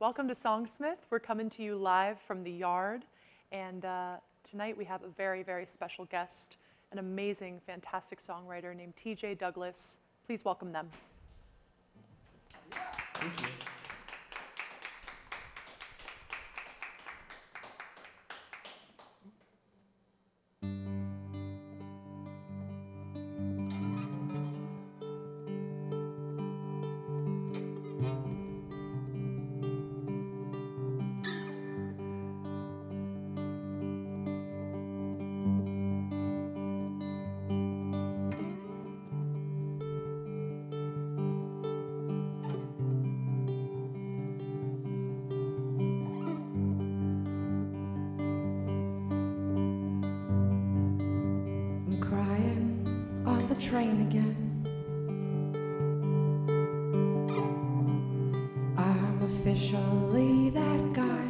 Welcome to Songsmith. We're coming to you live from the Yard, and tonight we have a very, very special guest, an amazing, fantastic songwriter named TJ Douglas. Please welcome them. Thank you. I'm crying on the train again. I'm officially that guy.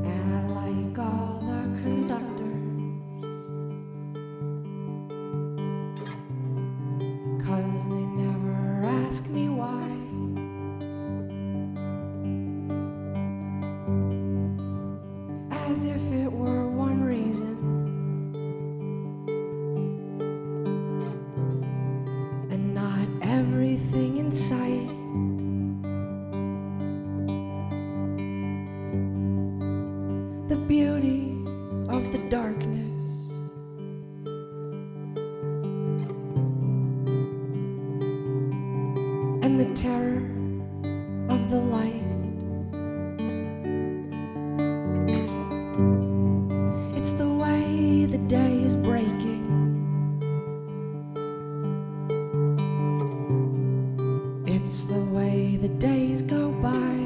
And I like all the conductors, 'cause they never ask me why. As if it were one reason, and not everything in sight. The beauty of the darkness, and the terror of the light. It's the way the day is breaking. It's the way the days go by.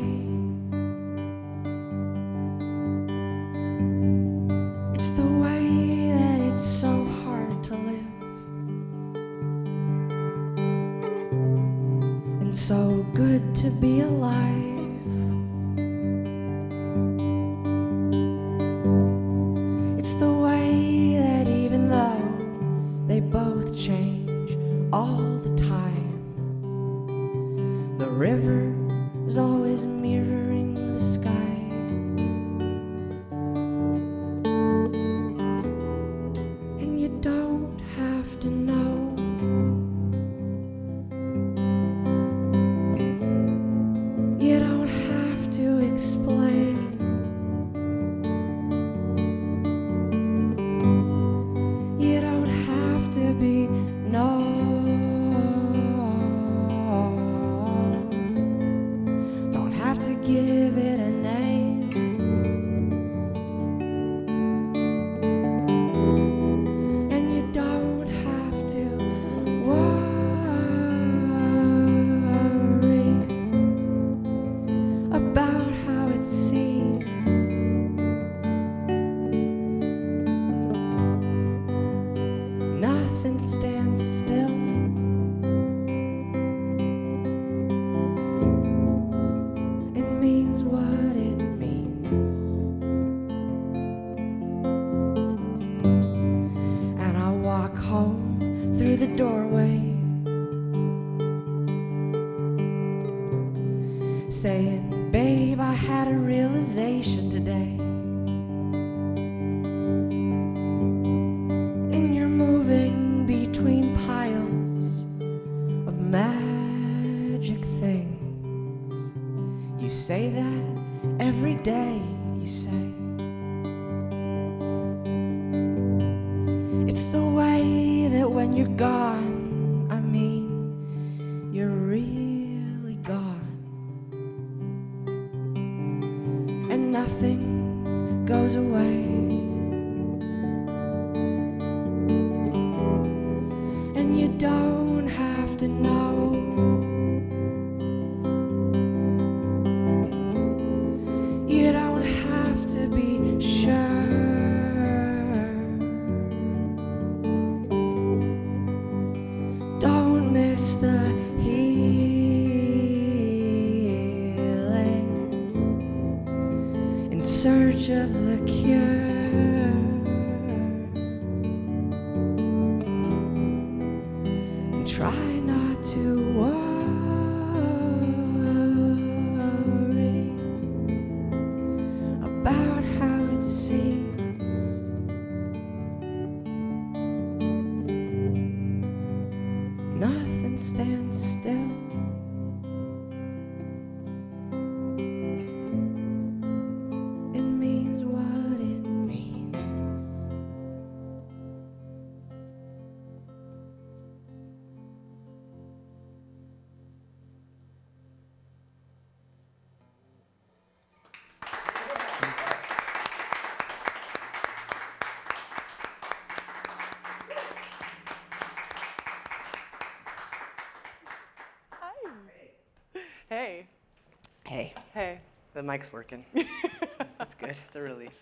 It's the way that it's so hard to live, and so good to be alive. It's the way that even though they both change all the time, the river is always mirroring the sky. And you don't have to know. You don't have to explain. You don't have to be known. Don't have to give it a name. And you don't have to worry about how it seems. Nothing stands still. It means what it means. And I walk home through the doorway, saying, babe, I had a realization today. And you're moving between piles of magic things. You say that every day, you say. It's the way that when you're gone, I mean, you're really gone. And nothing goes away. And you don't have to know. You don't have to be sure. Don't miss the healing in search of the cure. Try not to worry. stand still. It means what it means. Hi. Hey. Hey, Hey. the mic's working. That's good. It's a relief.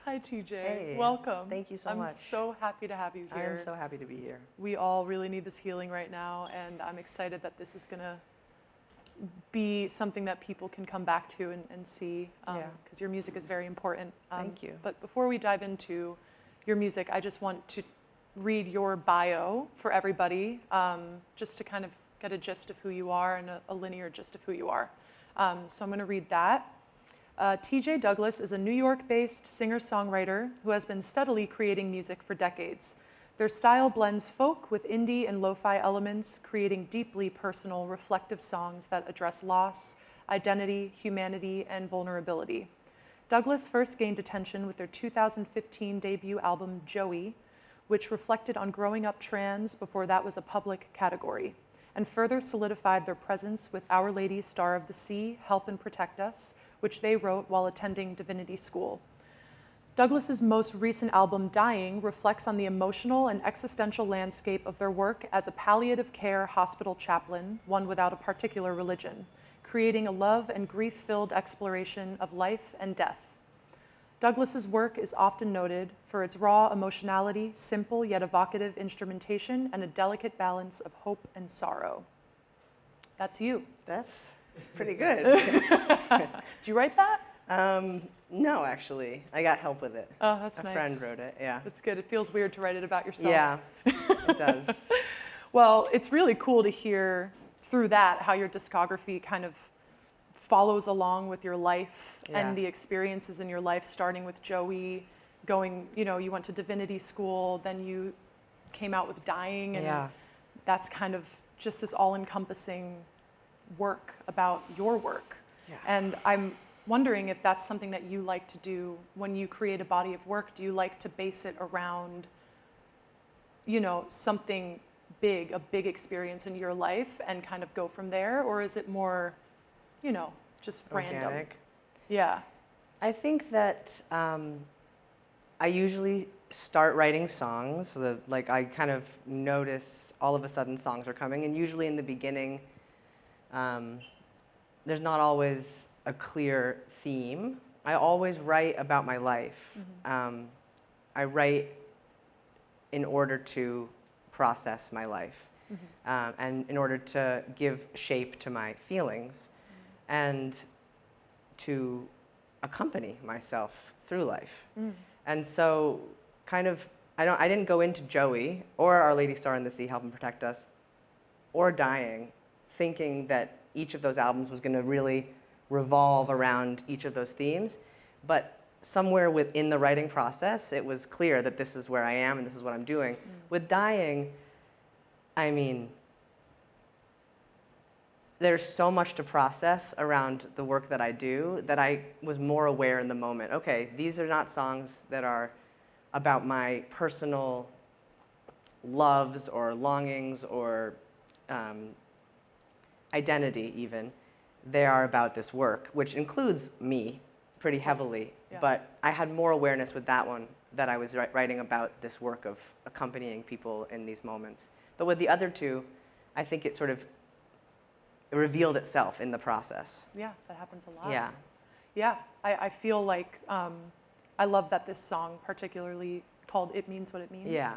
Hi, TJ. Hey. Welcome. Thank you so much. I'm so happy to have you I here. am so happy to be here. We all really need this healing right now, and I'm excited that this is going to be something that people can come back to and see, Yeah. because your music is very important. Thank you. But before we dive into your music, I just want to read your bio for everybody, just to kind of get a gist of who you are and a linear gist of who you are. So I'm going to read that. TJ Douglas is a New York-based singer-songwriter who has been steadily creating music for decades. Their style blends folk with indie and lo-fi elements, creating deeply personal, reflective songs that address loss, identity, humanity, and vulnerability. Douglas first gained attention with their 2015 debut album, Joey, which reflected on growing up trans before that was a public category, and further solidified their presence with Our Lady's Star of the Sea, Help and Protect Us, which they wrote while attending divinity school. Douglas's most recent album, Dying, reflects on the emotional and existential landscape of their work as a palliative care hospital chaplain, one without a particular religion, creating a love and grief-filled exploration of life and death. Douglas's work is often noted for its raw emotionality, simple yet evocative instrumentation, and a delicate balance of hope and sorrow. That's you. That's pretty good. Did you write that? No, actually. I got help with it. Oh, that's A nice. friend wrote it, yeah. That's good. It feels weird to write it about yourself. Yeah, it does. Well, it's really cool to hear through that how your discography kind of follows along with your life Yeah. and the experiences in your life, starting with Joey, going, you went to divinity school, then you came out with Dying, and Yeah. that's kind of just this all-encompassing work about your work. Yeah. And I'm wondering if that's something that you like to do when you create a body of work. Do you like to base it around, something big, a big experience in your life, and kind of go from there? Or is it more, just random? Organic. Yeah. I think that I usually start writing songs. I kind of notice all of a sudden songs are coming, and usually in the beginning, there's not always a clear theme. I always write about my life. Mm-hmm. I write in order to process my life, and in order to give shape to my feelings, and to accompany myself through life. And so, kind of, I didn't go into Joey or Our Lady Star in the Sea, Help and Protect Us, or Dying, thinking that each of those albums was going to really revolve around each of those themes. But somewhere within the writing process, it was clear that this is where I am and this is what I'm doing. With Dying, I mean, there's so much to process around the work that I do that I was more aware in the moment. Okay, these are not songs that are about my personal loves or longings or identity even. They are about this work, which includes me pretty heavily. Yeah. But I had more awareness with that one that I was writing about this work of accompanying people in these moments. But with the other two, I think it sort of revealed itself in the process. Yeah, that happens a lot. Yeah. Yeah, I feel like I love that this song, particularly called It Means What It Means, Yeah.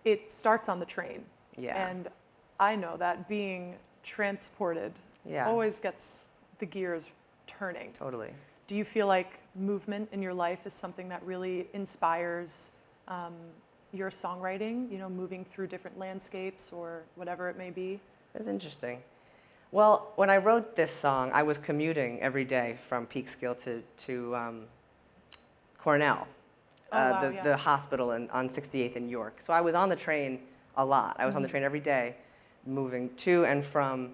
it starts on the train. Yeah. And I know that being transported Yeah. always gets the gears turning. Totally. Do you feel like movement in your life is something that really inspires your songwriting, moving through different landscapes or whatever it may be? That's interesting. Well, when I wrote this song, I was commuting every day from Peekskill to Cornell, the hospital on 68th in York. So I was on the train a lot. I was on the train every day. moving to and from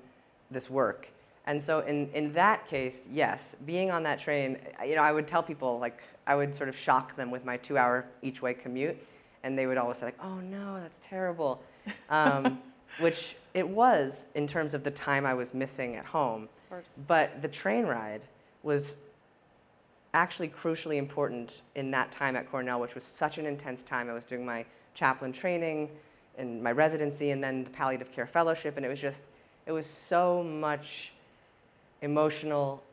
this work. And so in that case, yes, being on that train, I would tell people, like, I would sort of shock them with my 2-hour each way commute, and they would always say, like, oh no, that's terrible. Which it was in terms of the time I was missing at home. Of course. But the train ride was actually crucially important in that time at Cornell, which was such an intense time. I was doing my chaplain training and my residency and then the palliative care fellowship, and it was so much emotional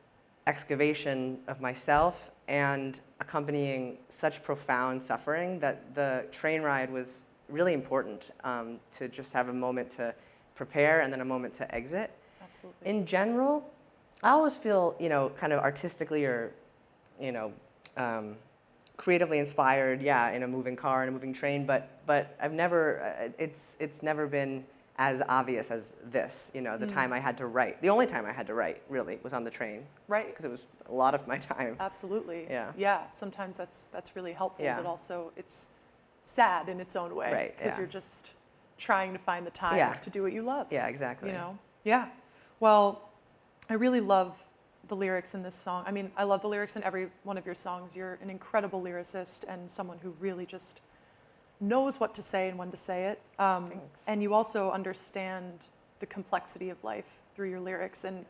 excavation of myself and accompanying such profound suffering that the train ride was really important, to just have a moment to prepare and then a moment to exit. Absolutely. In general, I always feel, kind of artistically or, creatively inspired, in a moving car and a moving train, but I've never, it's never been as obvious as this, the time I had to write. The only time I had to write, really, was on the train. Right. Because it was a lot of my time. Absolutely. Yeah. Yeah, sometimes that's really helpful, Yeah. but also it's sad in its own way. Right, Because yeah. you're just trying to find the time Yeah. to do what you love. Yeah, exactly. Yeah. Well, I really love the lyrics in this song. I mean, I love the lyrics in every one of your songs. You're an incredible lyricist and someone who really just knows what to say and when to say it. Thanks. And you also understand the complexity of life through your lyrics and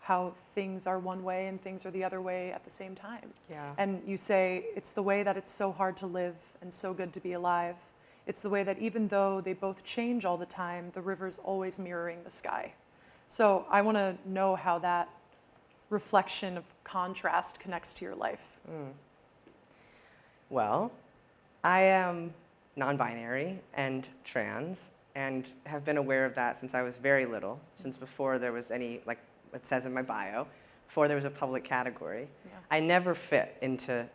how things are one way and things are the other way at the same time. Yeah. And you say, it's the way that it's so hard to live and so good to be alive. It's the way that even though they both change all the time, the river's always mirroring the sky. So I want to know how that reflection of contrast connects to your life. Well, I am non-binary and trans and have been aware of that since I was very little, since before there was any, like it says in my bio, before there was a public category. Yeah. I never fit into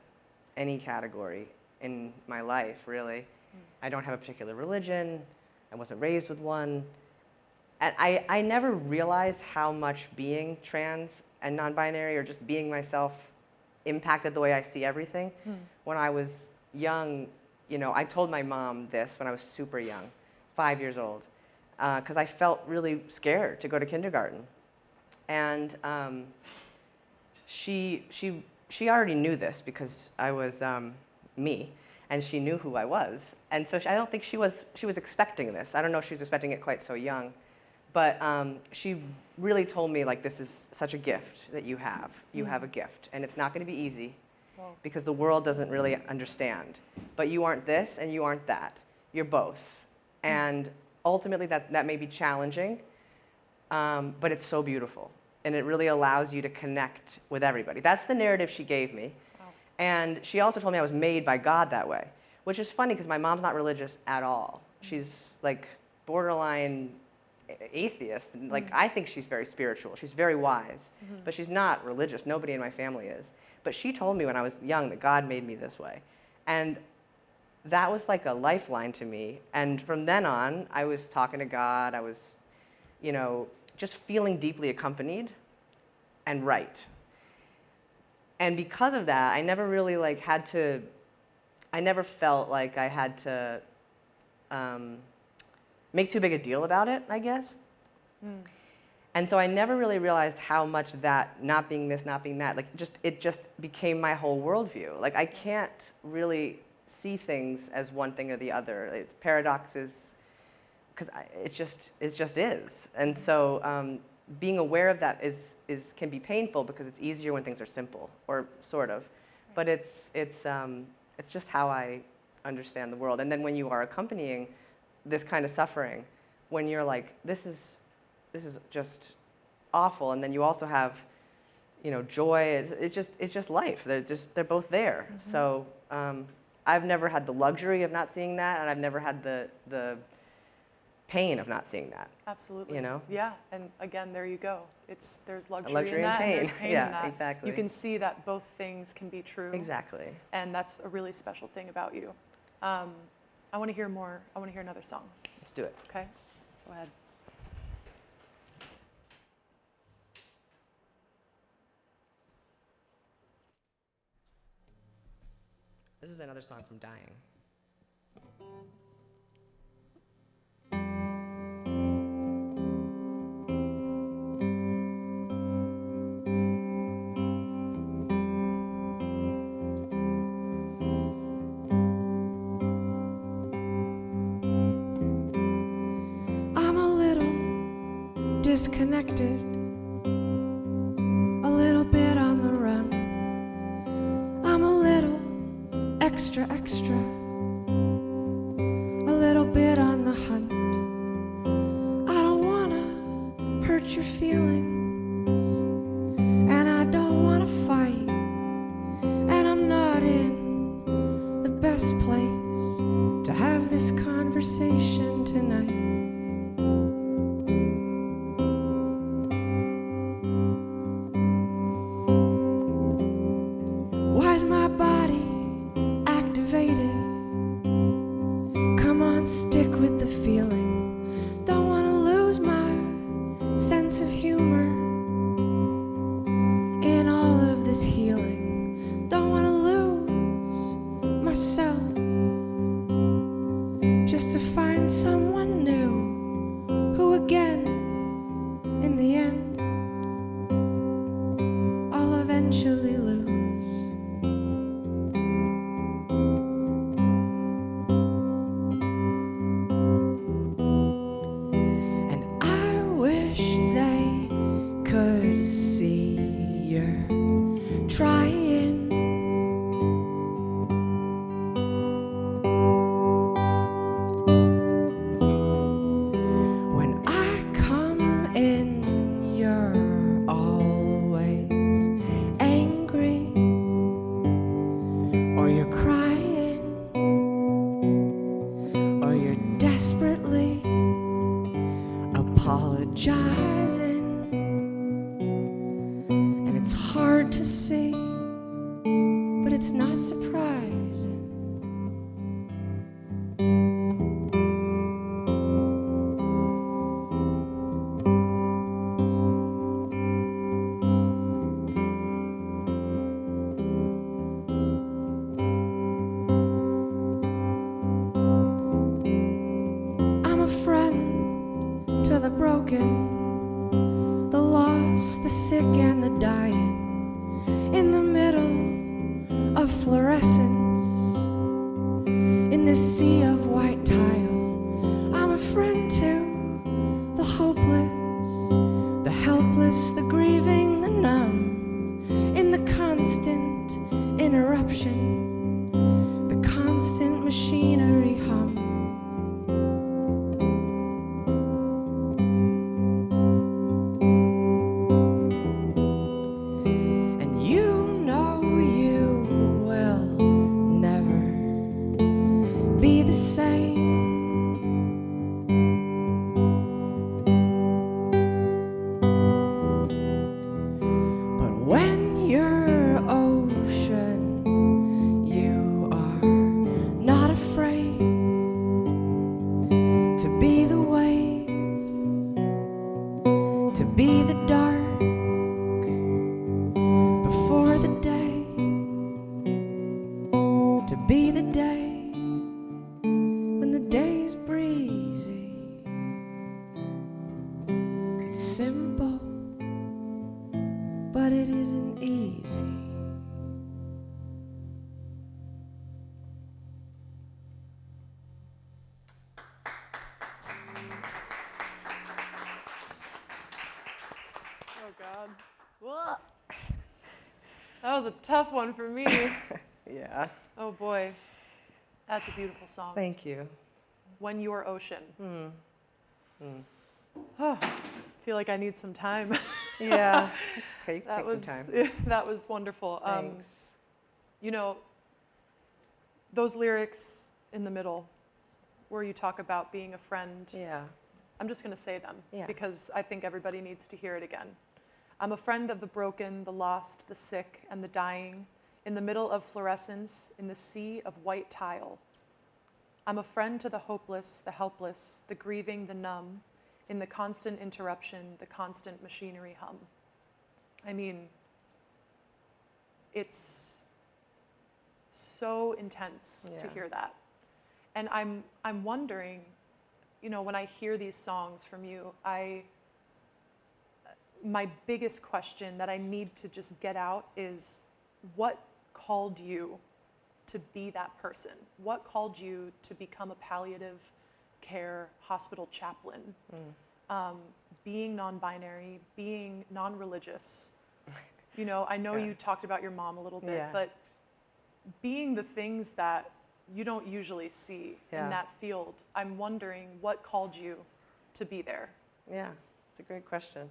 any category in my life, really. I don't have a particular religion. I wasn't raised with one. And I never realized how much being trans and non-binary or just being myself impacted the way I see everything. When I was young, I told my mom this when I was super young, 5 years old, because I felt really scared to go to kindergarten. And she already knew this because I was me, and she knew who I was. And so I don't think she was expecting this. I don't know if she was expecting it quite so young. But she really told me, like, this is such a gift that you have. You have a gift, and it's not going to be easy because the world doesn't really understand. But you aren't this, and you aren't that. You're both. And ultimately, that may be challenging, but it's so beautiful. And it really allows you to connect with everybody. That's the narrative she gave me. Wow. And she also told me I was made by God that way, which is funny because my mom's not religious at all. She's, like, borderline atheist. And, like, I think she's very spiritual. She's very wise, but she's not religious. Nobody in my family is. But she told me when I was young that God made me this way. And that was like a lifeline to me. And from then on, I was talking to God. I was, just feeling deeply accompanied and right. And because of that, I never really I never felt like I had to make too big a deal about it, I guess. And so I never really realized how much that not being this, not being that, it just became my whole worldview. Like, I can't really see things as one thing or the other. Paradoxes, because it just is. And so being aware of that can be painful because it's easier when things are simple, or sort of. But it's just how I understand the world. And then when you are accompanying this kind of suffering, when you're like, this is just awful, and then you also have, joy. It's just life. They're both there. So I've never had the luxury of not seeing that, and I've never had the pain of not seeing that. Absolutely. Yeah, and again, there you go. There's luxury, Luxury in that, and pain. and there's pain Yeah, in that. exactly. You can see that both things can be true. Exactly. And that's a really special thing about you. I want to hear more. I want to hear another song. Let's do it. Okay, go ahead. This is another song from Dying. disconnected, a little bit on the run. I'm a little extra, extra, a little bit on the hunt. I don't wanna hurt your feelings, and I don't wanna fight, and I'm not in the best place to have this conversation tonight. Why's my body activated? Come on, stick with the feeling. Don't want to lose my sense of humor in all of this healing. Don't want to lose myself just to find someone new who again, in the end, I'll eventually lose. Trying. When I come in, you're always angry, or you're crying, or you're desperately apologizing. And it's hard to see, but it's not surprising. I'm a friend to the broken, the lost, the sick, and the dying. In the middle of fluorescence, in this sea of white tile, I'm a friend to the hopeless, the helpless, the grieving, the numb. In the constant interruption, the constant machinery hum. Be the same. But when you're ocean, you are not afraid to be the wave, to be the dark before the day, to be the day when the day's breezy. It's simple, but it isn't easy. Oh God. Whoa. That was a tough one for me. Yeah. Oh boy. That's a beautiful song. Thank you. When You're Ocean. Oh, I feel like I need some time. Yeah. It's okay. You can That take was some time. that was wonderful. Thanks. You know, those lyrics in the middle where you talk about being a friend, Yeah. I'm just going to say them Yeah. because I think everybody needs to hear it again. I'm a friend of the broken, the lost, the sick, and the dying, in the middle of fluorescence, in the sea of white tile. I'm a friend to the hopeless, the helpless, the grieving, the numb, in the constant interruption, the constant machinery hum. I mean, it's so intense to Yeah. hear that. And I'm wondering, you know, when I hear these songs from you, my biggest question that I need to just get out is, what called you to be that person? What called you to become a palliative care hospital chaplain? being non-binary, being non-religious. You know, I know Yeah. you talked about your mom a little bit, Yeah. but being the things that you don't usually see Yeah. in that field, I'm wondering what called you to be there? Yeah, it's a great question.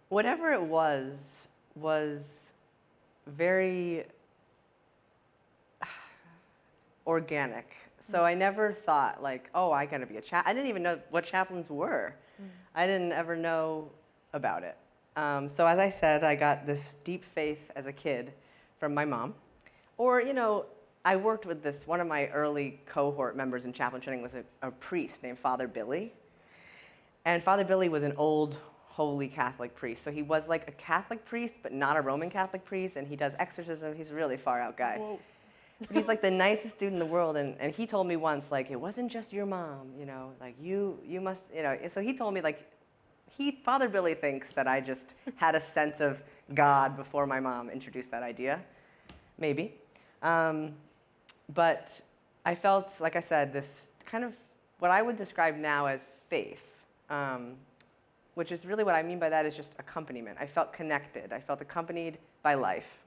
Whatever it was very organic. So I never thought like, oh, I gotta be a chaplain. I didn't even know what chaplains were. I didn't ever know about it. So as I said, I got this deep faith as a kid from my mom. Or, you know, I worked with this, one of my early cohort members in chaplain training was a priest named Father Billy. And Father Billy was an old, holy Catholic priest. So he was like a Catholic priest, but not a Roman Catholic priest, and he does exorcism. He's a really far out guy. Whoa. But he's like the nicest dude in the world, and he told me once, like, it wasn't just your mom, you know, like you must, you know, so he told me like, Father Billy thinks that I just had a sense of God before my mom introduced that idea, maybe. But I felt, like I said, this kind of what I would describe now as faith, which is really what I mean by that is just accompaniment. I felt connected. I felt accompanied by life.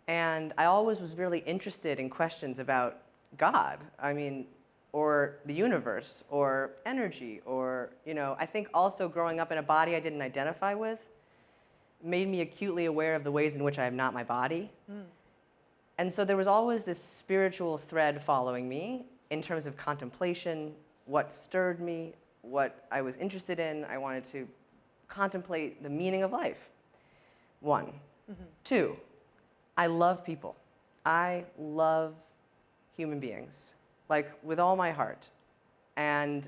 And I always was really interested in questions about God, I mean, or the universe, or energy, or, you know, I think also growing up in a body I didn't identify with made me acutely aware of the ways in which I am not my body. And so there was always this spiritual thread following me in terms of contemplation, what stirred me, what I was interested in. I wanted to contemplate the meaning of life, one. Two, I love people. I love human beings, like with all my heart. And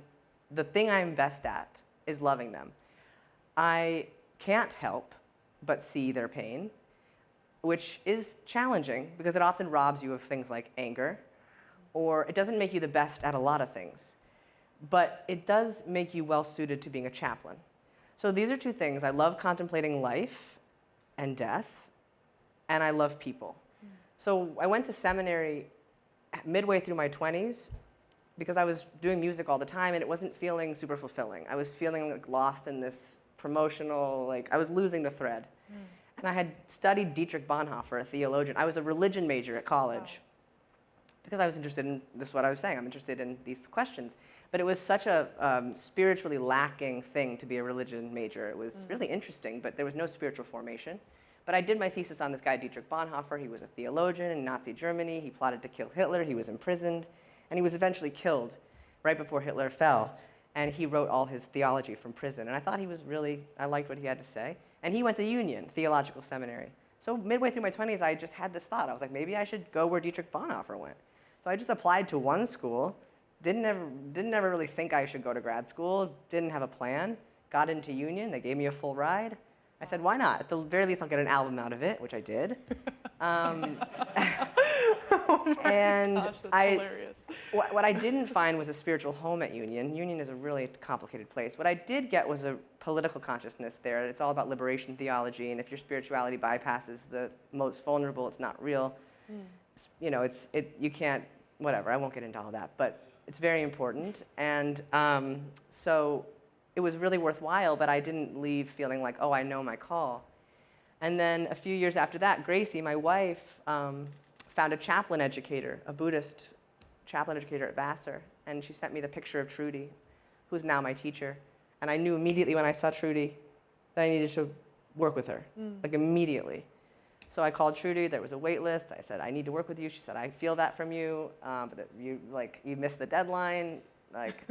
the thing I'm best at is loving them. I can't help but see their pain, which is challenging because it often robs you of things like anger, or it doesn't make you the best at a lot of things. But it does make you well suited to being a chaplain. So these are two things. I love contemplating life and death, and I love people. So I went to seminary midway through my 20s because I was doing music all the time and it wasn't feeling super fulfilling. I was feeling like lost in this promotional, like I was losing the thread. And I had studied Dietrich Bonhoeffer, a theologian. I was a religion major at college because I was interested in this is what I was saying. I'm interested in these questions. But it was such a spiritually lacking thing to be a religion major. It was really interesting, but there was no spiritual formation. But I did my thesis on this guy, Dietrich Bonhoeffer. He was a theologian in Nazi Germany. He plotted to kill Hitler. He was imprisoned. And he was eventually killed right before Hitler fell. And he wrote all his theology from prison. And I thought he was really, I liked what he had to say. And he went to Union Theological Seminary. So midway through my 20s, I just had this thought. I was like, maybe I should go where Dietrich Bonhoeffer went. So I just applied to one school. Didn't ever really think I should go to grad school. Didn't have a plan. Got into Union. They gave me a full ride. I said, why not? At the very least, I'll get an album out of it, which I did. Oh and gosh, that's hilarious. What I didn't find was a spiritual home at Union. Union is a really complicated place. What I did get was a political consciousness there. It's all about liberation theology, and if your spirituality bypasses the most vulnerable, it's not real. You know, you can't, whatever, I won't get into all that, but it's very important. And so it was really worthwhile, but I didn't leave feeling like, oh, I know my call. And then a few years after that, Gracie, my wife, found a chaplain educator, a Buddhist chaplain educator at Vassar, and she sent me the picture of Trudy, who's now my teacher. And I knew immediately when I saw Trudy that I needed to work with her, like immediately. So I called Trudy. There was a wait list. I said, I need to work with you. She said, I feel that from you, but that you missed the deadline.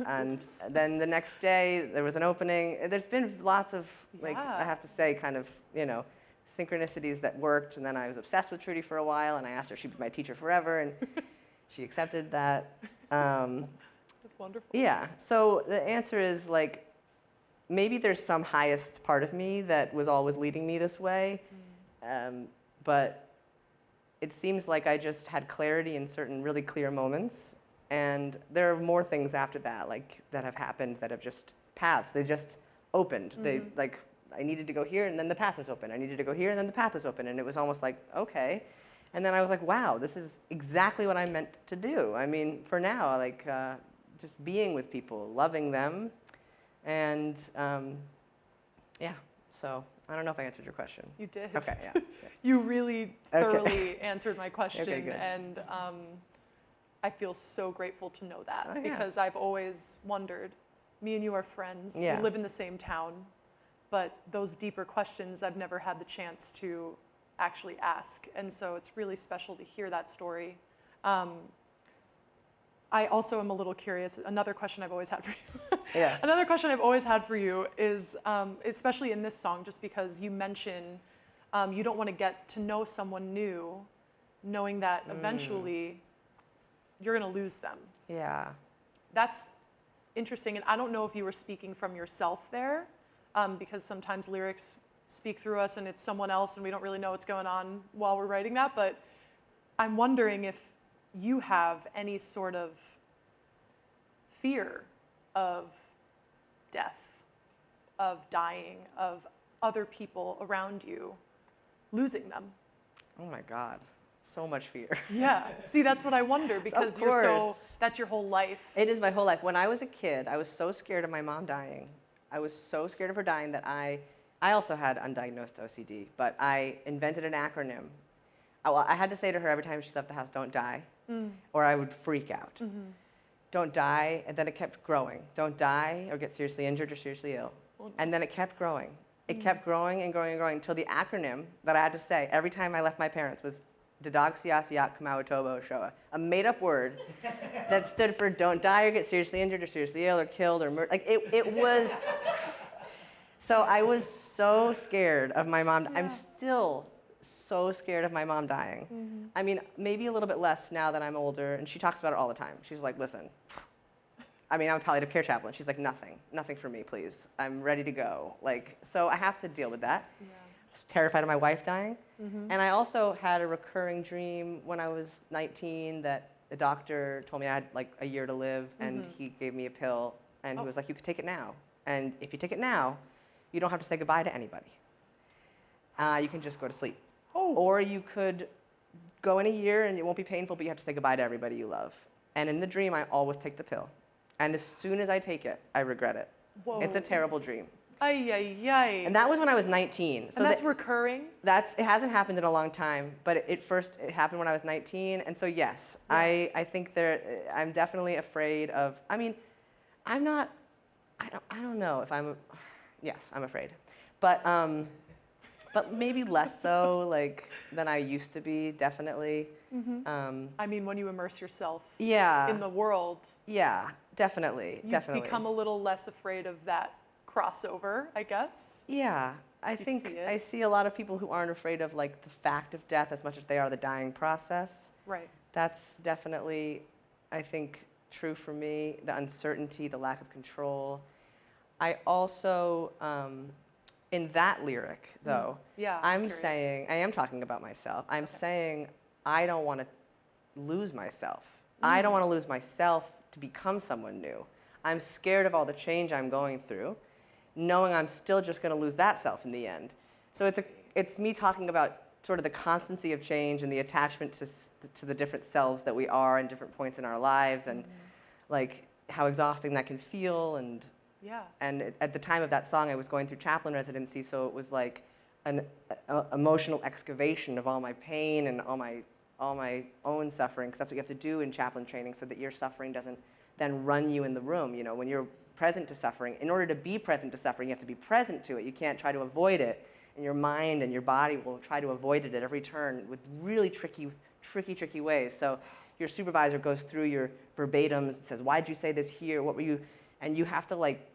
And then the next day there was an opening. There's been lots of, I have to say, kind of, you know, synchronicities that worked. And then I was obsessed with Trudy for a while, and I asked her if she'd be my teacher forever, and she accepted that. That's wonderful. Yeah. So the answer is like, maybe there's some highest part of me that was always leading me this way, but it seems like I just had clarity in certain really clear moments. And there are more things after that, that have happened that have just paths. They just opened. They I needed to go here, and then the path was open. I needed to go here, and then the path was open. And it was almost like, okay. And then I was like, wow, this is exactly what I meant to do. I mean, for now, just being with people, loving them. And yeah, so I don't know if I answered your question. You did. Okay, yeah. You really Okay. thoroughly answered my question, Okay, good. and I feel so grateful to know that, Oh, yeah. because I've always wondered. Me and you are friends. Yeah. We live in the same town, but those deeper questions I've never had the chance to actually ask, and so it's really special to hear that story. I also am a little curious. Another question I've always had for you. Yeah. Another question I've always had for you is, especially in this song, just because you mention you don't want to get to know someone new, knowing that eventually you're going to lose them. Yeah. That's interesting, and I don't know if you were speaking from yourself there, because sometimes lyrics speak through us and it's someone else and we don't really know what's going on while we're writing that, but I'm wondering if you have any sort of fear of death, of dying, of other people around you losing them. Oh my God, so much fear. Yeah, see, that's what I wonder, because you're so, that's your whole life. It is my whole life. When I was a kid, I was so scared of my mom dying. I was so scared of her dying that I also had undiagnosed OCD, but I invented an acronym. I had to say to her every time she left the house, "Don't die," or I would freak out. Don't die, and then it kept growing. Don't die or get seriously injured or seriously ill. And then it kept growing. It kept growing and growing and growing until the acronym that I had to say every time I left my parents was Dadaksiasiak Kamautobo Shoa, a made-up word that stood for don't die or get seriously injured or seriously ill or killed or murdered. Like it was. So I was so scared of my mom. Yeah. I'm still so scared of my mom dying. I mean, maybe a little bit less now that I'm older, and she talks about it all the time. She's like, listen, I mean, I'm a palliative care chaplain. She's like, nothing for me, please. I'm ready to go. Like, so I have to deal with that. Yeah. I was terrified of my wife dying. And I also had a recurring dream when I was 19 that the doctor told me I had like a year to live, and he gave me a pill, and he was like, you could take it now. And if you take it now, you don't have to say goodbye to anybody. You can just go to sleep. Oh. Or you could go in a year and it won't be painful, but you have to say goodbye to everybody you love. And in the dream, I always take the pill. And as soon as I take it, I regret it. Whoa. It's a terrible dream. Ay, ay, ay. And that was when I was 19. So and that's recurring? It hasn't happened in a long time, but it happened when I was 19. And so yes, yeah. I think I'm definitely afraid of, I mean, I don't know if yes, I'm afraid. But maybe less so like than I used to be, definitely. I mean, when you immerse yourself yeah. in the world. Yeah, definitely, you definitely. become a little less afraid of that crossover, I guess. Yeah, I think I see a lot of people who aren't afraid of like the fact of death as much as they are the dying process. Right. That's definitely, I think, true for me, the uncertainty, the lack of control. I also, in that lyric, though, I'm saying, I am talking about myself. I'm saying I don't want to lose myself. I don't want to lose myself to become someone new. I'm scared of all the change I'm going through, knowing I'm still just going to lose that self in the end. So it's me talking about sort of the constancy of change and the attachment to the different selves that we are in different points in our lives, and like how exhausting that can feel. And at the time of that song, I was going through chaplain residency, so it was like an emotional excavation of all my pain and all my own suffering, because that's what you have to do in chaplain training, so that your suffering doesn't then run you in the room. You know, when you're present to suffering, in order to be present to suffering, you have to be present to it. You can't try to avoid it, and your mind and your body will try to avoid it at every turn with really tricky ways. So your supervisor goes through your verbatims and says, why'd you say this here? What were you? And you have to like,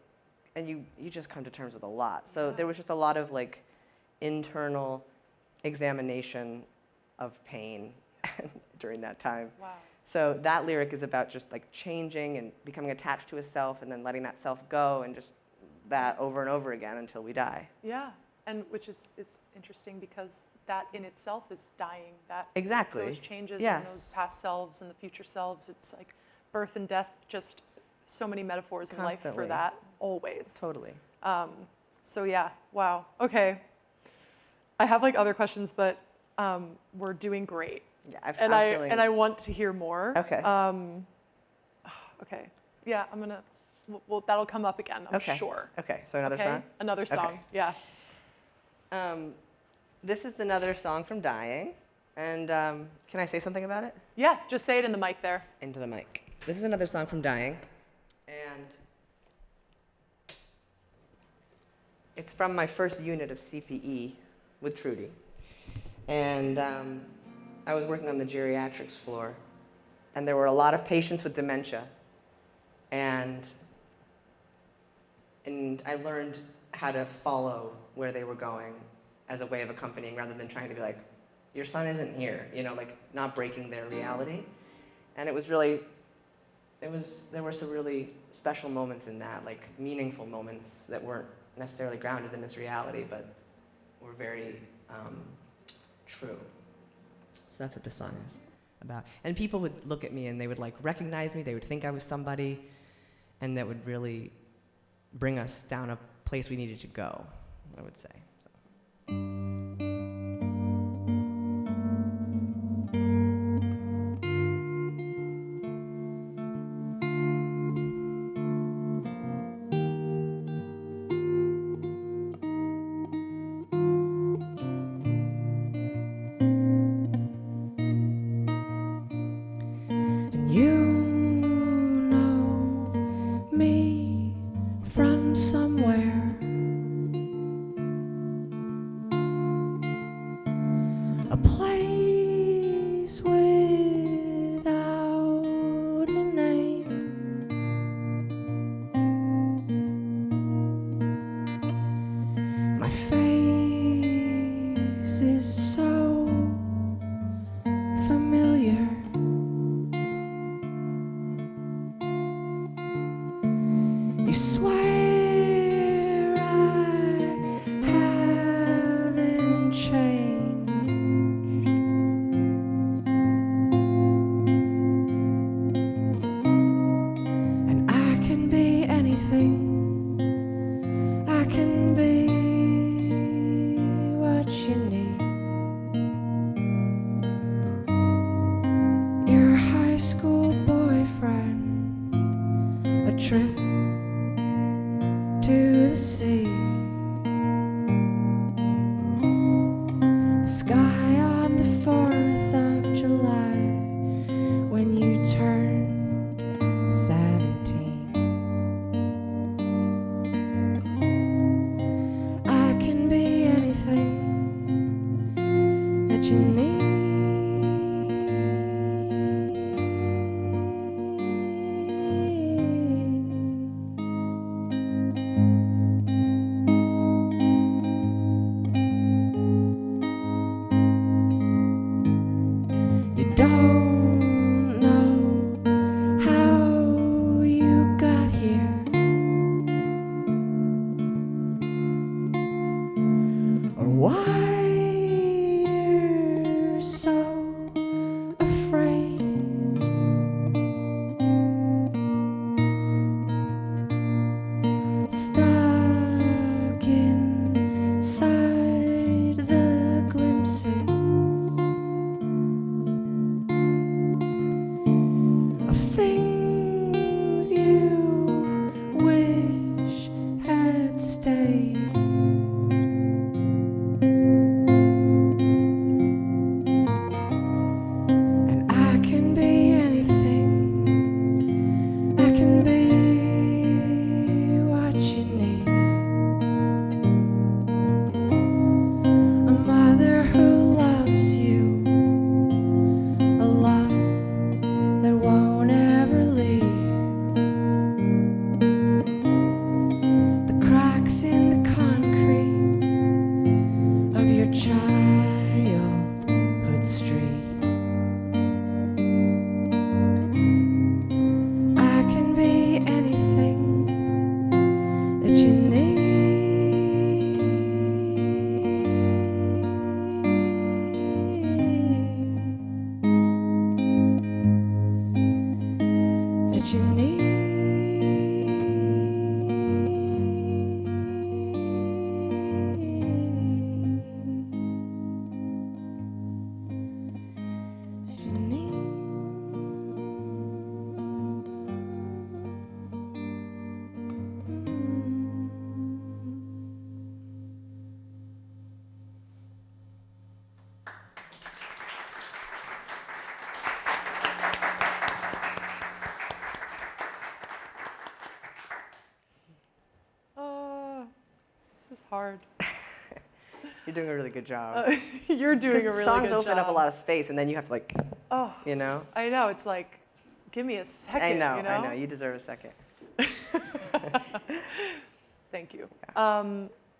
and you just come to terms with a lot. So there was just a lot of like internal examination of pain during that time. Wow. So that lyric is about just like changing and becoming attached to a self, and then letting that self go, and just that over and over again until we die. Yeah, and which is interesting, because that in itself is dying. That exactly. Those changes yes. and those past selves and the future selves. It's like birth and death. Just so many metaphors in Constantly. life for that. Always. Totally. So yeah. Wow. Okay. I have like other questions, but we're doing great. Yeah, and I want to hear more. Okay. Okay. Yeah, well, that'll come up again, I'm Okay. sure. Okay, so another Okay? song? Another song, Okay. yeah. This is another song from Dying. And can I say something about it? Yeah, just say it in the mic there. Into the mic. This is another song from Dying. And it's from my first unit of CPE with Trudy. And I was working on the geriatrics floor. And there were a lot of patients with dementia. And I learned how to follow where they were going as a way of accompanying rather than trying to be like, your son isn't here, you know, like not breaking their reality. And it was really, there were some really special moments in that, like meaningful moments that weren't necessarily grounded in this reality, but were very true. So that's what this song is about. And people would look at me and they would like recognize me, they would think I was somebody, and that would really bring us down a place we needed to go, I would say. And you know me from somewhere. A place without a name. My face is so familiar. You swear I haven't changed. And I can be anything. I can be what you need. Your high school boyfriend, a trip to the sea, the sky on the 4th of July when you turn 17. I can be anything that you need. You don't know how you got here, or why you're so afraid. Stuck inside the glimpses of things you wish had stayed. This is hard. You're doing a really good job. You're doing a 'Cause really good songs job. open up a lot of space, and then you have to like, Oh, you know. I know. It's like, give me a second. I know, You know? I know. You deserve a second. Thank you.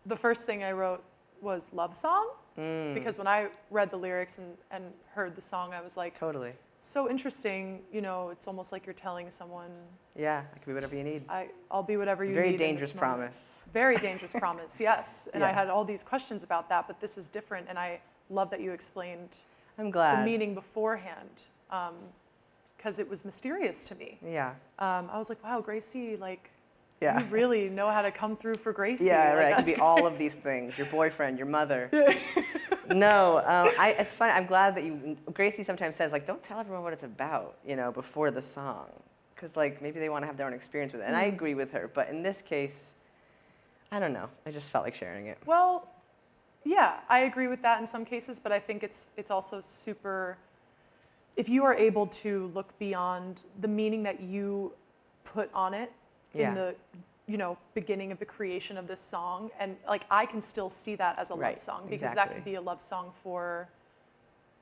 The first thing I wrote was love song, because when I read the lyrics and heard the song, I was like, Totally. so interesting. You know, it's almost like you're telling someone, Yeah, it can be whatever you need. I'll be whatever you Very need. dangerous in this moment. promise. Very dangerous promise, yes. And I Yeah. had all these questions about that, but this is different, and I love that you explained I'm the glad. meaning beforehand, because it was mysterious to me. Yeah. I was like, wow, Gracie, like, Yeah. you really know how to come through for Gracie. Yeah, Like, right. It could that's be all of these things. Your boyfriend, your mother. No, it's funny. I'm glad that Gracie sometimes says, like, don't tell everyone what it's about, you know, before the song. Because, like, maybe they want to have their own experience with it. And I agree with her. But in this case, I don't know. I just felt like sharing it. Well, yeah, I agree with that in some cases, but I think it's also super, if you are able to look beyond the meaning that you put on it Yeah. in the, you know, beginning of the creation of this song, and like I can still see that as a love Right, song, because that exactly. could be a love song for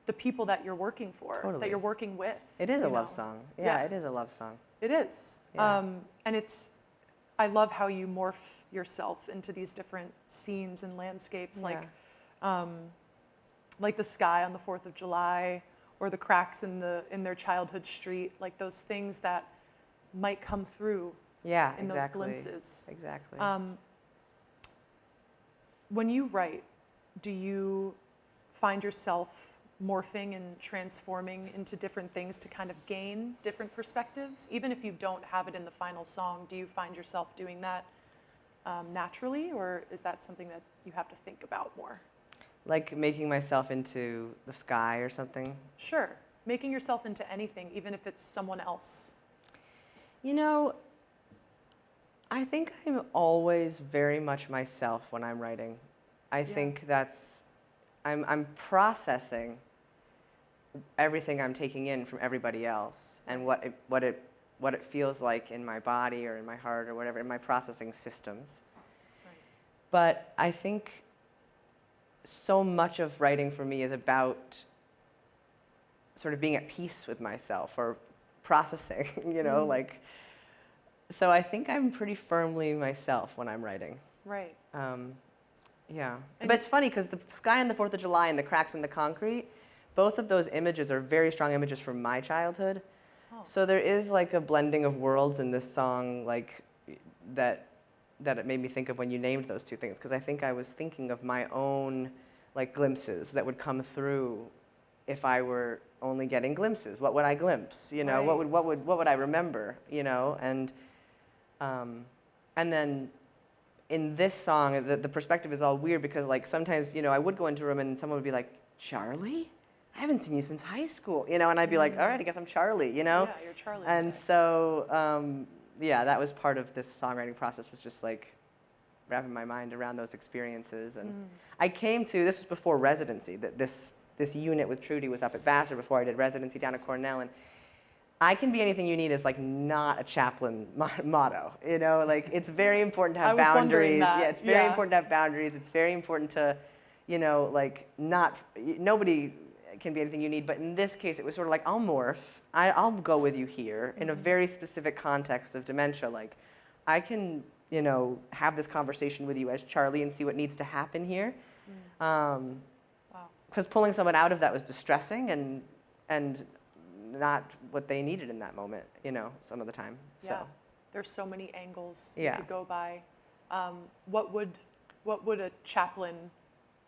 the people that you're working for, that Totally. you're working with. It is a you love know? song. Yeah. Yeah, it is a love song. It is. Yeah. And I love how you morph yourself into these different scenes and landscapes, like the sky on the 4th of July, or the cracks in their childhood street, like those things that might come through Yeah, in exactly. those glimpses. Exactly. When you write, do you find yourself morphing and transforming into different things to kind of gain different perspectives? Even if you don't have it in the final song, do you find yourself doing that naturally, or is that something that you have to think about more? Like making myself into the sky or something. Sure. Making yourself into anything, even if it's someone else. You know, I think I'm always very much myself when I'm writing. I think I'm processing everything I'm taking in from everybody else, and what it feels like in my body or in my heart or whatever, in my processing systems. Right. But I think so much of writing for me is about sort of being at peace with myself, or processing, you know, like, so I think I'm pretty firmly myself when I'm writing. Right. Yeah. And But it's funny because the sky on the 4th of July and the cracks in the concrete, both of those images are very strong images from my childhood. Oh. So there is like a blending of worlds in this song, like that it made me think of when you named those two things, because I think I was thinking of my own like glimpses that would come through if I were only getting glimpses. What would I glimpse? You know, Right. what would I remember? You know, and then in this song, the perspective is all weird because like sometimes, you know, I would go into a room and someone would be like, Charlie? I haven't seen you since high school, you know, and I'd be like, all right, I guess I'm Charlie, you know? Yeah, you're Charlie. And today. so, yeah, that was part of this songwriting process, was just like wrapping my mind around those experiences. And I came to, this was before residency, that this unit with Trudy was up at Vassar before I did residency down at Cornell. And I can be anything you need is like not a chaplain motto, you know, like it's very important to have I was wondering boundaries. that. Yeah, it's very Yeah. important to have boundaries. It's very important to, you know, like nobody can be anything you need, but in this case it was sort of like, I'll morph, I'll go with you here in a very specific context of dementia. Like I can, you know, have this conversation with you as Charlie and see what needs to happen here. Wow. Because pulling someone out of that was distressing and not what they needed in that moment, you know, some of the time. So. Yeah. There's so many angles you Yeah. could go by. What would a chaplain,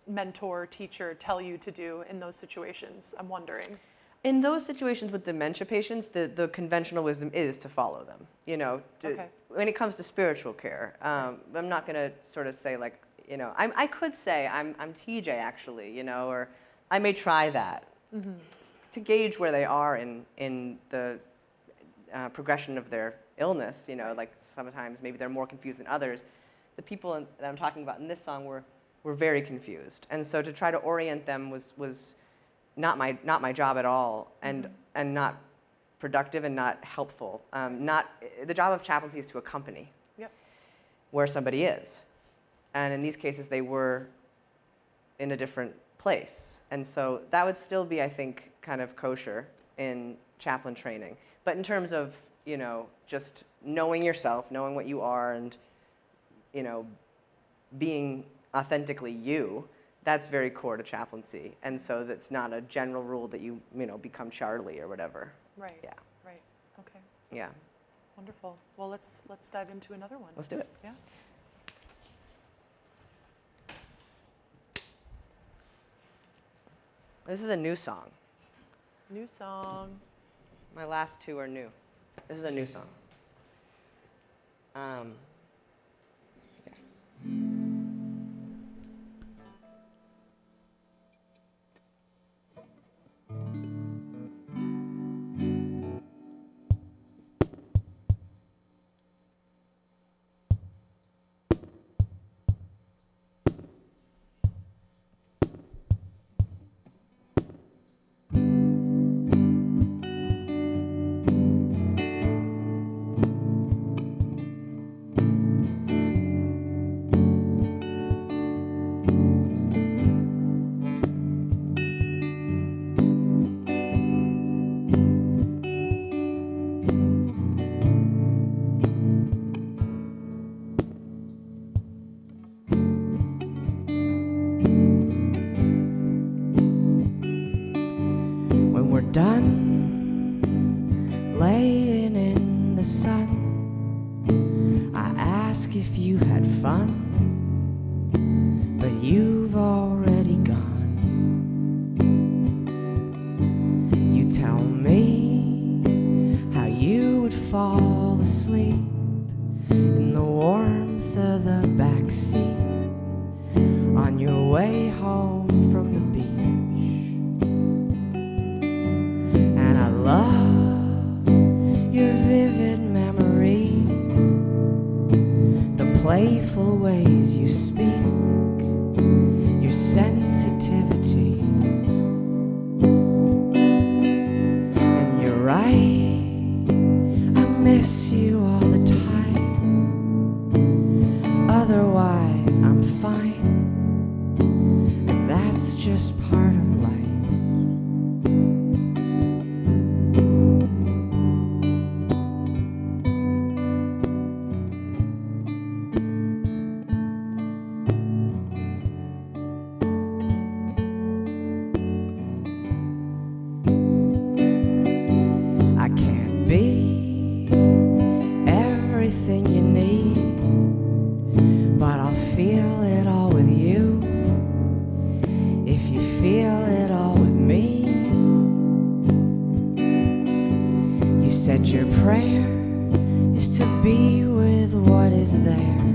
mentor, teacher tell you to do in those situations? I'm wondering. In those situations with dementia patients, the conventional wisdom is to follow them. You know, Okay. when it comes to spiritual care, I'm not going to sort of say like, you know, I could say I'm TJ actually, you know, or I may try that to gauge where they are in the progression of their illness. You know, like sometimes maybe they're more confused than others. The people that I'm talking about in this song were very confused, and so to try to orient them was not my job at all, and not productive and not helpful. The job of chaplaincy is to accompany Yep. where somebody is, And in these cases, they were in a different place. And so that would still be, I think, kind of kosher in chaplain training. But in terms of, you know, just knowing yourself, knowing what you are, and, you know, being authentically you, that's very core to chaplaincy. And so that's not a general rule that you know, become Charlie or whatever. Right. Yeah. Right. Okay. Yeah. Wonderful. Well, let's dive into another one. Let's do it. Yeah. This is a new song. New song. My last two are new. This is a new song. When we're done laying in the sun, I ask if you had fun, but you've already gone. You tell me how you would fall asleep in the warmth of the back seat on your way home from the beach. And I love your vivid memory, the playful ways you speak, your sensitivity. And you're right, I miss you all the time. Otherwise, I'm fine, and that's just part of life. I can't be everything you need, but I'll feel it all with you if you feel it all with me. You said your prayer is to be with what is there.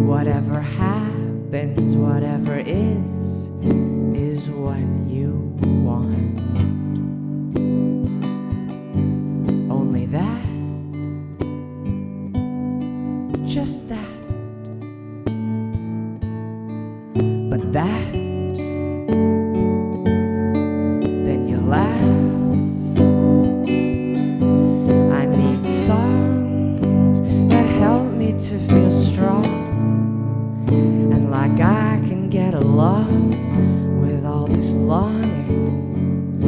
Whatever happens, whatever is what you want. Only that, just that, but that, then you laugh. I need songs that help me to feel strong, and like I can get along with all this longing,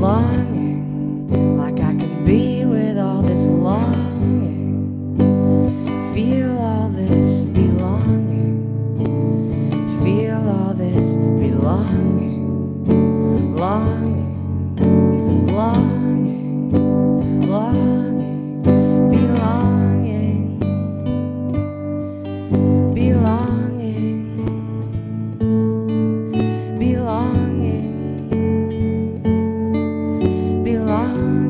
longing, like I can be with all this longing, feel all this belonging, feel all this belonging, longing, longing, longing, belonging, belonging, belonging, belonging.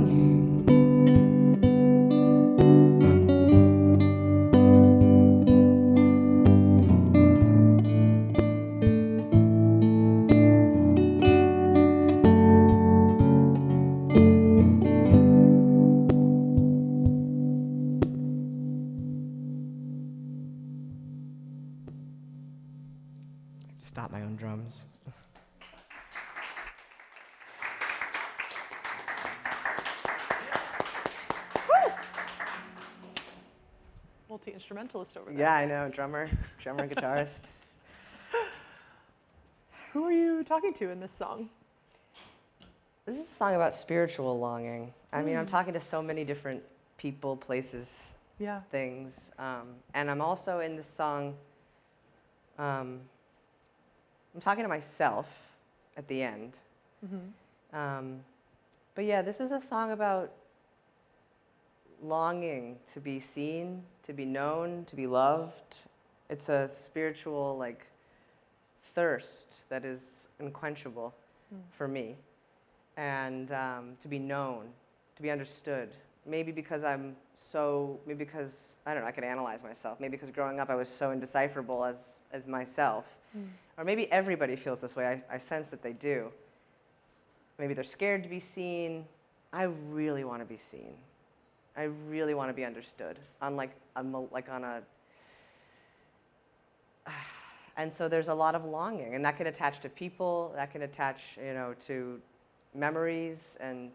Stop my own drums. multi-instrumentalist over there. Yeah, I know, drummer, guitarist. Who are you talking to in this song? This is a song about spiritual longing. I mean, I'm talking to so many different people, places, Yeah. things. And I'm also in this song, I'm talking to myself at the end. But yeah, this is a song about longing to be seen, to be known, to be loved. It's a spiritual, like, thirst that is unquenchable for me. And to be known, to be understood. Maybe because maybe because, I don't know, I could analyze myself. Maybe because growing up I was so indecipherable as myself. Or maybe everybody feels this way. I sense that they do. Maybe they're scared to be seen. I really want to be seen. I really want to be understood. And so there's a lot of longing, and that can attach to people, that can attach, to memories and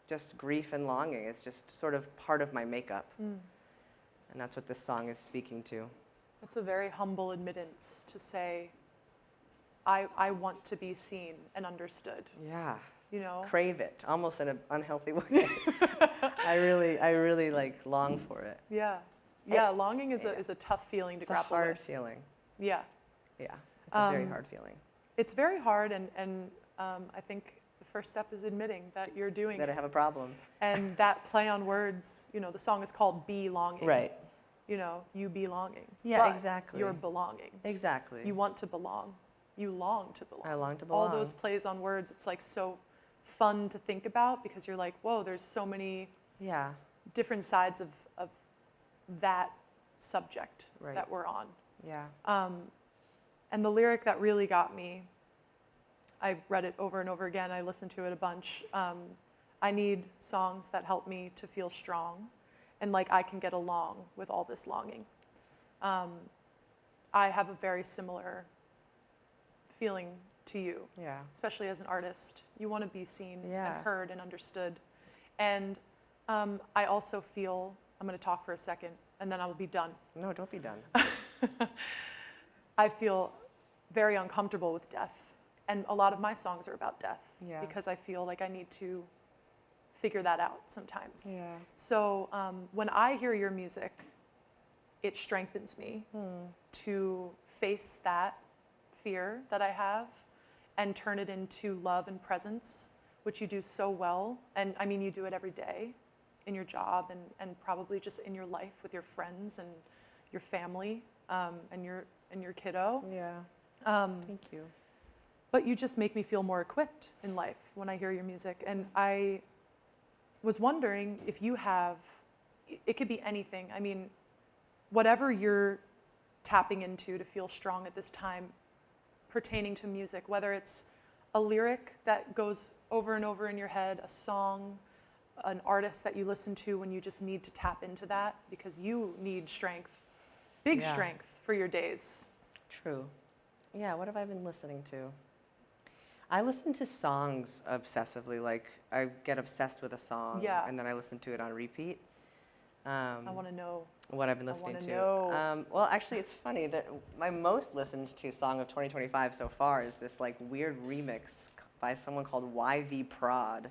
just grief and longing. It's just sort of part of my makeup. And that's what this song is speaking to. It's a very humble admittance to say, I want to be seen and understood. Yeah. Crave it, almost in an unhealthy way. I really like long for it. Yeah. Yeah, longing is a tough feeling to grapple with. It's a hard feeling. Yeah. Yeah, it's a very hard feeling. It's very hard, and I think the first step is admitting that you're doing That I have a problem. And that play on words, the song is called Be Longing. Right. You belonging. Yeah, but exactly. You're belonging. Exactly. You want to belong. You long to belong. I long to belong. All those plays on words, it's like so fun to think about because you're like, whoa, there's so many different sides of that subject that we're on. Yeah. And the lyric that really got me, I read it over and over again. I listened to it a bunch. I need songs that help me to feel strong and like I can get along with all this longing. I have a very similar feeling to you, especially as an artist. You want to be seen and heard and understood. And I also feel, I'm going to talk for a second and then I will be done. No, don't be done. I feel very uncomfortable with death. And a lot of my songs are about death because I feel like I need to figure that out sometimes. Yeah. So when I hear your music, it strengthens me to face that fear that I have and turn it into love and presence, which you do so well. And I mean, you do it every day in your job and probably just in your life with your friends and your family and your kiddo. Yeah. Thank you. But you just make me feel more equipped in life when I hear your music. And I was wondering if you have, it could be anything. I mean, whatever you're tapping into to feel strong at this time pertaining to music, whether it's a lyric that goes over and over in your head, a song, an artist that you listen to when you just need to tap into that because you need strength, big strength for your days. True. Yeah, what have I been listening to? I listen to songs obsessively. Like, I get obsessed with a song and then I listen to it on repeat. I want to know what I've been listening to. Know. Well, actually, it's funny that my most listened to song of 2025 so far is this like weird remix by someone called YV Prod.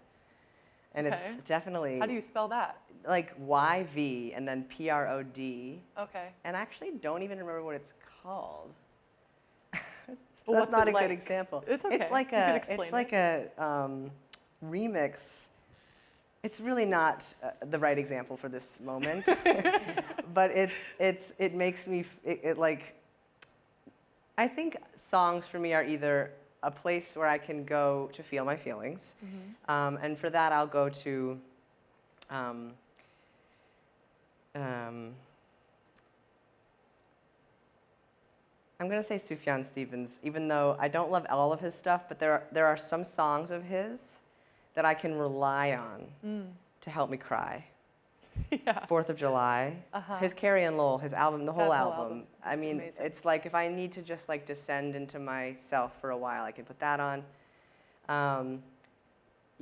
And it's definitely... How do you spell that? Like YV and then PROD. Okay. And I actually don't even remember what it's called. So well, that's not a like? Good example. It's okay. It's like a remix. It's really not the right example for this moment, but it makes me like. I think songs for me are either a place where I can go to feel my feelings, and for that I'll go to. I'm going to say Sufjan Stevens, even though I don't love all of his stuff, but there are some songs of his that I can rely on to help me cry. Yeah. 4th of July, his Carrie and Lowell, his album, the whole album. I mean, amazing. It's like if I need to just like descend into myself for a while, I can put that on.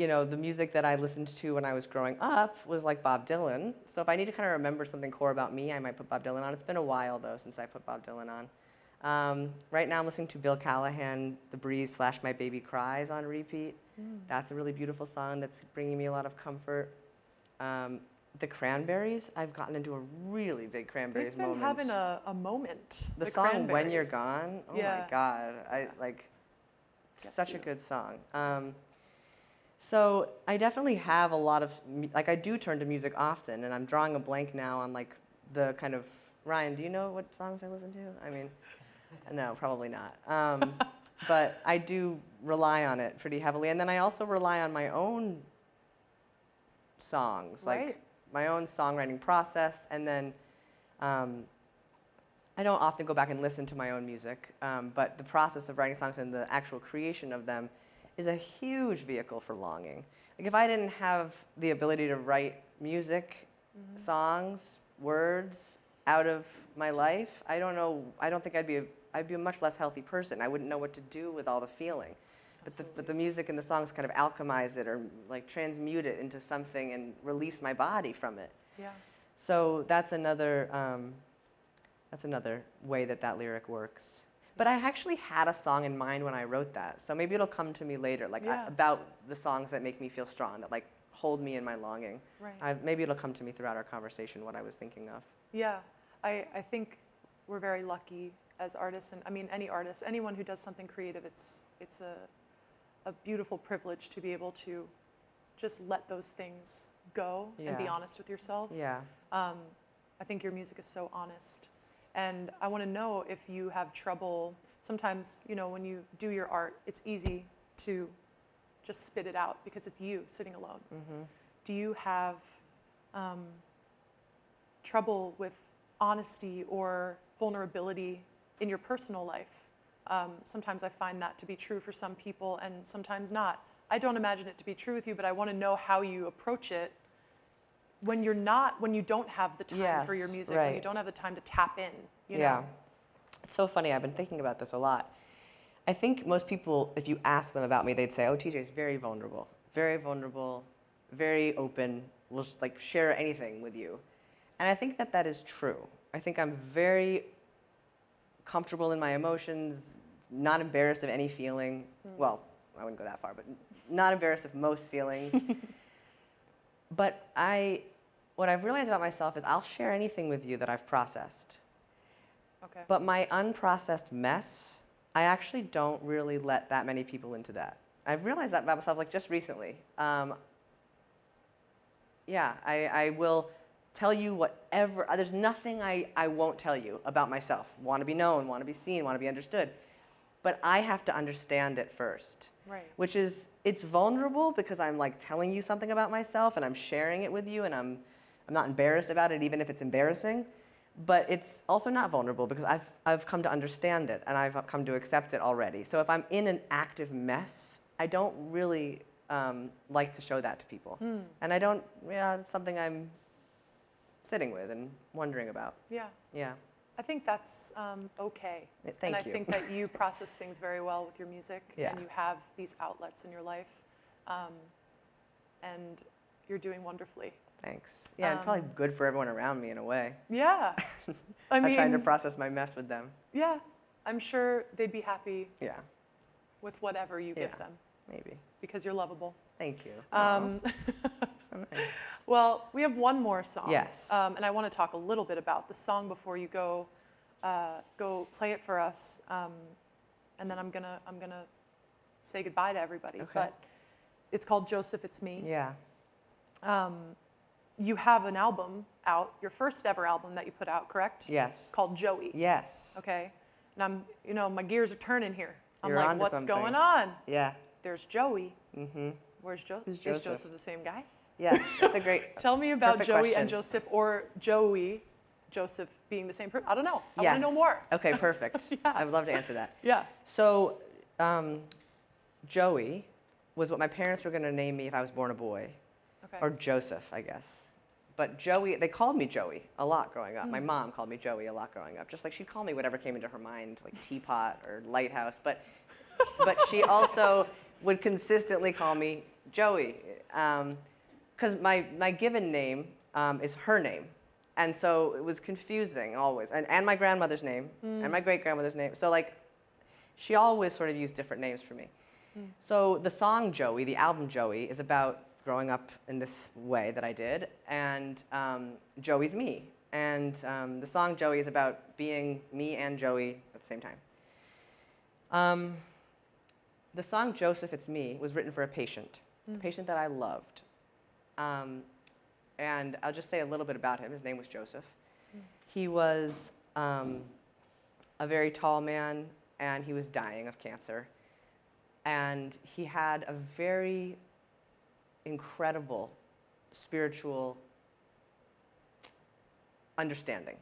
you know, the music that I listened to when I was growing up was like Bob Dylan. So if I need to kind of remember something core about me, I might put Bob Dylan on. It's been a while, though, since I put Bob Dylan on. Right now I'm listening to Bill Callahan, The Breeze / My Baby Cries on repeat. That's a really beautiful song that's bringing me a lot of comfort. The Cranberries, I've gotten into a really big Cranberries moment. They've been having a moment. The song When You're Gone, oh Yeah. my God, Gets such you. a good song. So I definitely have a lot of, like I do turn to music often, and I'm drawing a blank now on like the kind of, Ryan, do you know what songs I listen to? I mean, no, probably not. But I do rely on it pretty heavily. And then I also rely on my own songs, like Right. my own songwriting process. And then I don't often go back and listen to my own music, but the process of writing songs and the actual creation of them is a huge vehicle for longing. Like if I didn't have the ability to write music, songs, words out of my life, I don't think I'd be a much less healthy person. I wouldn't know what to do with all the feeling. But the music and the songs kind of alchemize it or like transmute it into something and release my body from it. Yeah. So that's another way that lyric works. But I actually had a song in mind when I wrote that, so maybe it'll come to me later, like Yeah. about the songs that make me feel strong, that like hold me in my longing. Right. Maybe it'll come to me throughout our conversation what I was thinking of. Yeah, I think we're very lucky as artists, and I mean any artist, anyone who does something creative, it's a beautiful privilege to be able to just let those things go and be Yeah. honest with yourself. Yeah. I think your music is so honest. And I want to know if you have trouble, sometimes, you know, when you do your art, it's easy to just spit it out because it's you sitting alone. Do you have trouble with honesty or vulnerability in your personal life? Sometimes I find that to be true for some people and sometimes not. I don't imagine it to be true with you, but I want to know how you approach it when you don't have the time for your Yes, music, when you right. don't have the time to tap in, you Yeah. know? It's so funny. I've been thinking about this a lot. I think most people, if you ask them about me, they'd say, "Oh, TJ's very vulnerable, very open. Will like share anything with you." And I think that is true. I think I'm very comfortable in my emotions, not embarrassed of any feeling. Well, I wouldn't go that far, but not embarrassed of most feelings. But what I've realized about myself is I'll share anything with you that I've processed. Okay. But my unprocessed mess, I actually don't really let that many people into that. I've realized that about myself like just recently. Yeah, I will tell you whatever, there's nothing I won't tell you about myself. Want to be known, want to be seen, want to be understood. But I have to understand it first. Right. Which is, it's vulnerable because I'm like telling you something about myself and I'm sharing it with you and I'm not embarrassed about it even if it's embarrassing. But it's also not vulnerable because I've come to understand it and I've come to accept it already. So if I'm in an active mess, I don't really like to show that to people. And it's something I'm sitting with and wondering about. Yeah. Yeah. I think that's okay. Thank and I you. think that you process things very well with your music, Yeah. and you have these outlets in your life, and you're doing wonderfully. Thanks. Yeah, and probably good for everyone around me in a way. Yeah. I I'm mean, trying to process my mess with them. yeah, I'm sure they'd be happy Yeah, with whatever you give Yeah. them maybe. because you're lovable. Thank you. So nice. Well, we have one more song. Yes. And I want to talk a little bit about the song before you go play it for us, and then I'm gonna say goodbye to everybody. Okay. But it's called Joseph, It's Me. Yeah. You have an album out, your first ever album that you put out, correct? Yes. Called Joey. Yes. Okay. And my gears are turning here. I'm You're like, onto what's something. going on? Yeah. There's Joey. Mm-hmm. Where's Joseph? Who's Is Joseph? Joseph the same guy? Yes. That's a great. Tell me about Perfect Joey question. and Joseph, or Joey, Joseph being the same person. I don't know. I Yes. want to know more. Okay. Perfect. Yeah. I would love to answer that. Yeah. So, Joey was what my parents were going to name me if I was born a boy, Okay. or Joseph, I guess. But Joey, they called me Joey a lot growing up. My mom called me Joey a lot growing up. Just like she'd call me whatever came into her mind, like teapot or lighthouse. But she also would consistently call me Joey, because my given name is her name. And so it was confusing always. And my grandmother's name, and my great-grandmother's name. So like, she always sort of used different names for me. So the song Joey, the album Joey, is about growing up in this way that I did, and Joey's me. And the song Joey is about being me and Joey at the same time. The song Joseph, It's Me was written for a patient that I loved. And I'll just say a little bit about him. His name was Joseph. He was a very tall man, and he was dying of cancer. And he had a very incredible spiritual understanding.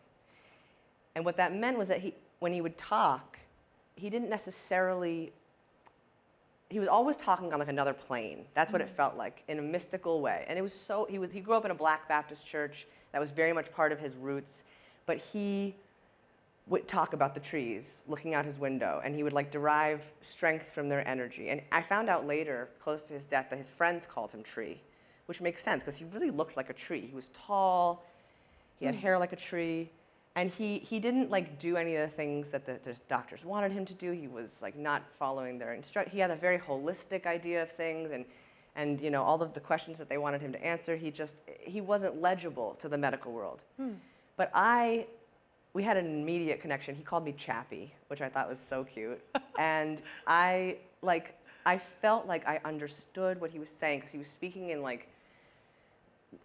And what that meant was that when he would talk, he didn't necessarily, he was always talking on like another plane. That's what it felt like, in a mystical way. And it was so, he grew up in a Black Baptist church. That was very much part of his roots. But he would talk about the trees, looking out his window, and he would like derive strength from their energy. And I found out later, close to his death, that his friends called him Tree, which makes sense because he really looked like a tree. He was tall, he had hair like a tree, and he didn't like do any of the things that the doctors wanted him to do. He was like not following their instructions. He had a very holistic idea of things, and you know, all of the questions that they wanted him to answer, he wasn't legible to the medical world. But we had an immediate connection. He called me Chappie, which I thought was so cute. And I felt like I understood what he was saying because he was speaking in like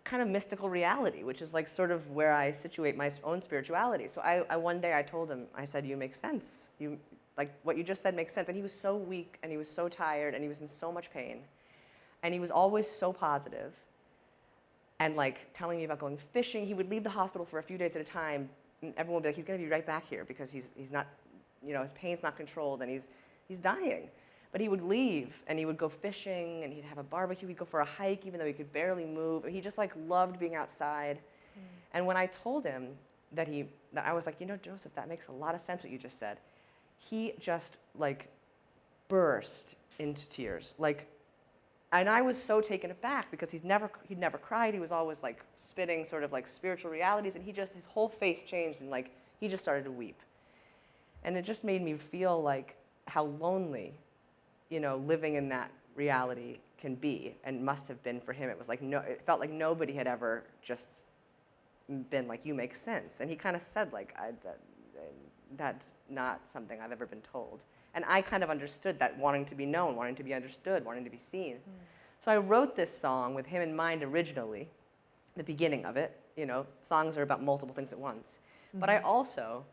kind of mystical reality, which is like sort of where I situate my own spirituality. So one day I told him, I said, you make sense. Like what you just said makes sense. And he was so weak and he was so tired and he was in so much pain. And he was always so positive and like telling me about going fishing. He would leave the hospital for a few days at a time. And everyone would be like, he's going to be right back here because he's not, you know, his pain's not controlled and he's dying. But he would leave and he would go fishing and he'd have a barbecue. He'd go for a hike even though he could barely move. He just like loved being outside. And when I told him that I was like, you know, Joseph, that makes a lot of sense what you just said. He just like burst into tears. Like, and I was so taken aback because he'd never cried. He was always like spitting sort of like spiritual realities, and his whole face changed and like he just started to weep. And it just made me feel like how lonely, you know, living in that reality can be and must have been for him. It was like it felt like nobody had ever just been like, you make sense. And he kind of said like, that's not something I've ever been told. And I kind of understood that, wanting to be known, wanting to be understood, wanting to be seen. So I wrote this song with him in mind originally, the beginning of it. You know, songs are about multiple things at once. But I also,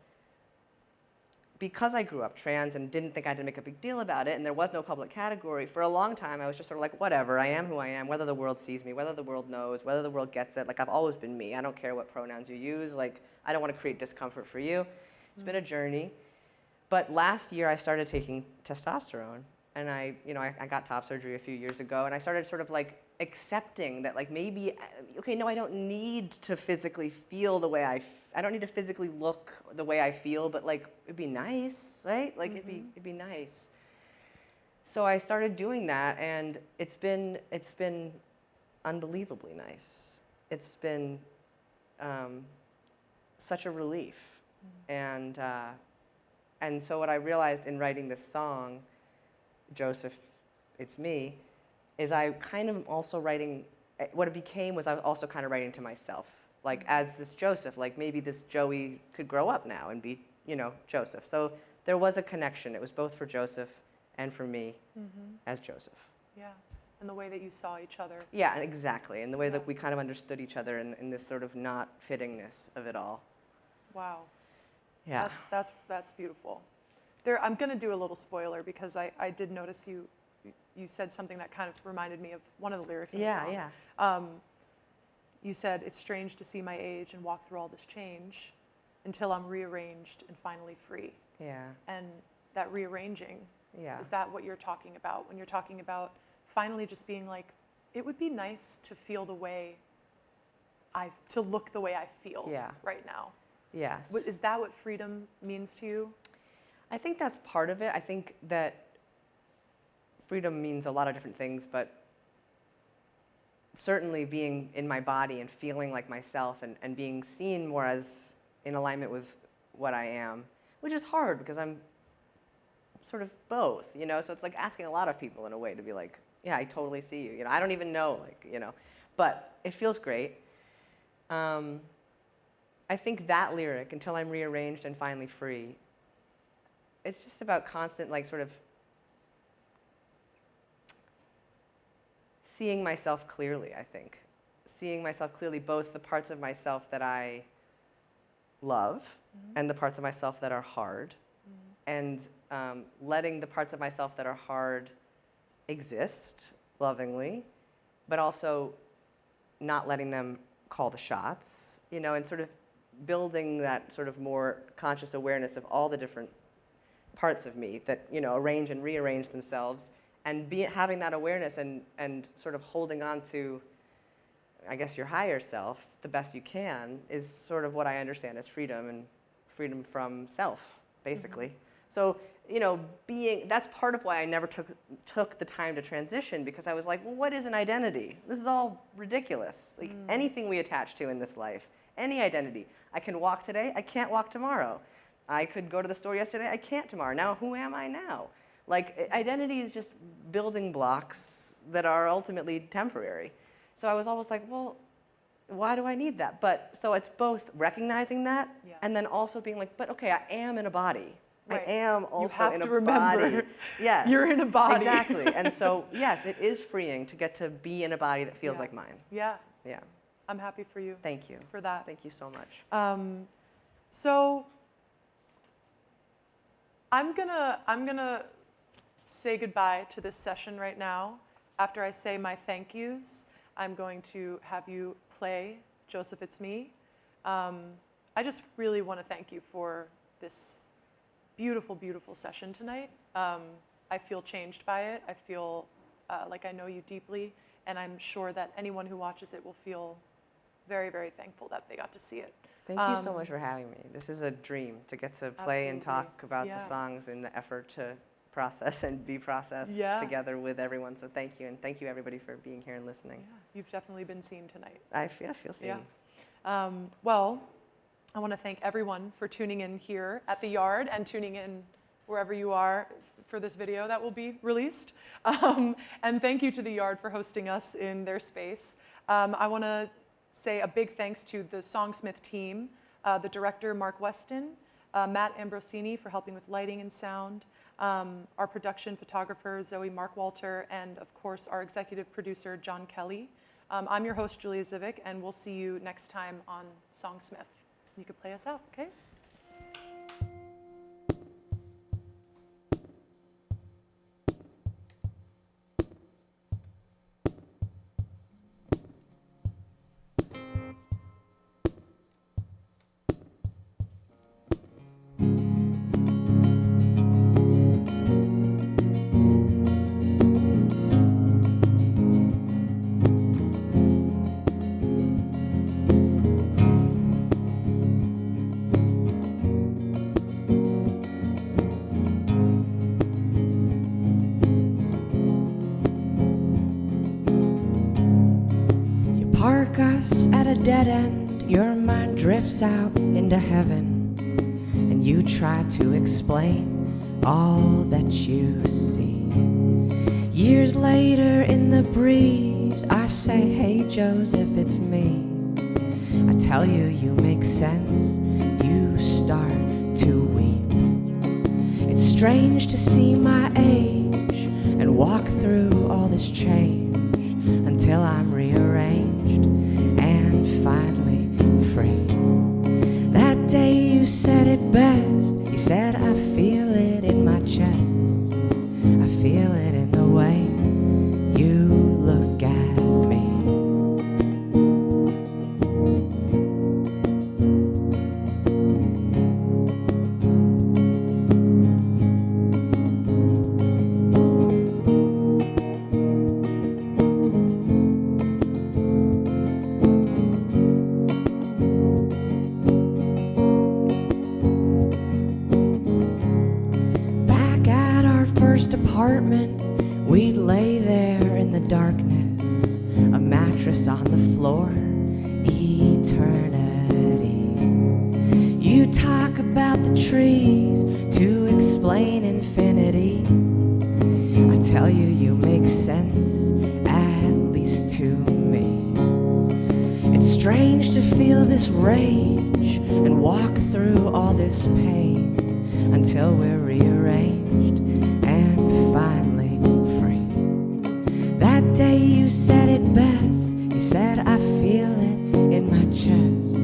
because I grew up trans and didn't think I had to make a big deal about it, and there was no public category, for a long time I was just sort of like, whatever, I am who I am, whether the world sees me, whether the world knows, whether the world gets it. Like, I've always been me. I don't care what pronouns you use. Like, I don't want to create discomfort for you. It's been a journey. But last year I started taking testosterone, and I got top surgery a few years ago, and I started sort of like accepting that like maybe, okay, no, I don't need to physically feel the way I don't need to physically look the way I feel, but like it'd be nice, right? Like it'd be nice. So I started doing that, and it's been unbelievably nice. It's been such a relief, and so what I realized in writing this song, Joseph, It's Me, is I kind of also writing, what it became was I was also kind of writing to myself. Like, as this Joseph, like maybe this Joey could grow up now and be, you know, Joseph. So there was a connection. It was both for Joseph and for me as Joseph. Yeah, and the way that you saw each other. Yeah, exactly. And the way that we kind of understood each other in this sort of not fittingness of it all. Wow. Yeah. That's beautiful. I'm going to do a little spoiler because I did notice you said something that kind of reminded me of one of the lyrics in the song. Yeah. You said, it's strange to see my age and walk through all this change until I'm rearranged and finally free. Yeah. And that rearranging, Yeah. is that what you're talking about? When you're talking about finally just being like, it would be nice to feel the way to look the way I feel right now. Yes. Is that what freedom means to you? I think that's part of it. I think that freedom means a lot of different things, but certainly being in my body and feeling like myself and being seen more as in alignment with what I am, which is hard because I'm sort of both, you know? So it's like asking a lot of people in a way to be like, yeah, I totally see you. You know, I don't even know, like, you know, but it feels great. I think that lyric, until I'm rearranged and finally free, it's just about constant, like, sort of seeing myself clearly, I think. Seeing myself clearly, both the parts of myself that I love and the parts of myself that are hard, and letting the parts of myself that are hard exist lovingly, but also not letting them call the shots, you know, and sort of building that sort of more conscious awareness of all the different parts of me that, you know, arrange and rearrange themselves, and having that awareness and sort of holding on to, I guess, your higher self the best you can is sort of what I understand as freedom, and freedom from self, basically. So, you know, that's part of why I never took the time to transition, because I was like, well, what is an identity? This is all ridiculous. Like anything we attach to in this life, any identity. I can walk today, I can't walk tomorrow. I could go to the store yesterday, I can't tomorrow. Now, who am I now? Like, identity is just building blocks that are ultimately temporary. So I was always like, well, why do I need that? But, so it's both recognizing that, and then also being like, but okay, I am in a body. Right. I am also in a body. Yes. You're in a body. Exactly. And so, yes, it is freeing to get to be in a body that feels like mine. Yeah. Yeah. I'm happy for you. Thank you. For that. Thank you so much. So I'm gonna say goodbye to this session right now. After I say my thank yous, I'm going to have you play Joseph, It's Me. I just really want to thank you for this beautiful, beautiful session tonight. I feel changed by it. I feel like I know you deeply, and I'm sure that anyone who watches it will feel very, very thankful that they got to see it. Thank you so much for having me. This is a dream to get to play and talk about the songs in the effort to process and be processed together with everyone. So thank you, and thank you everybody for being here and listening. Yeah, you've definitely been seen tonight. I feel seen. Yeah. Well, I want to thank everyone for tuning in here at the Yard and tuning in wherever you are for this video that will be released. And thank you to the Yard for hosting us in their space. I want to say a big thanks to the Songsmith team, the director, Mark Weston, Matt Ambrosini for helping with lighting and sound, our production photographer, Zoe Markwalter, and of course, our executive producer, John Kelly. I'm your host, Julia Zivic, and we'll see you next time on Songsmith. You could play us out, okay? Park us at a dead end, your mind drifts out into heaven, and you try to explain all that you see. Years later in the breeze, I say, hey Joseph, it's me. I tell you, you make sense, you start to weep. It's strange to see my age and walk through all this change until I'm rearranged and finally free. That day you said it best. You said, I feel it in my chest. I feel it in the way you look at me. Apartment, We'd lay there in the darkness, a mattress on the floor, eternity. You talk about the trees to explain infinity. I tell you, you make sense, at least to me. It's strange to feel this rage and walk through all this pain until we're rearranged and finally free. That day you said it best. You said, I feel it in my chest.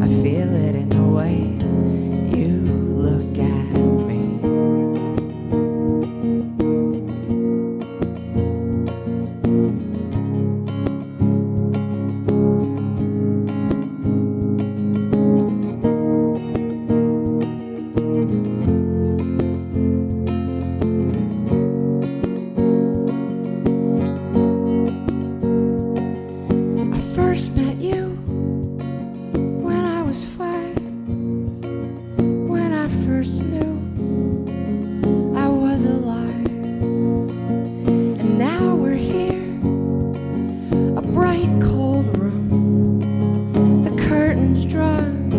I feel it in the way you look at me. I first met you when I was 5, when I first knew I was alive. And now we're here, a bright cold room, the curtains drawn,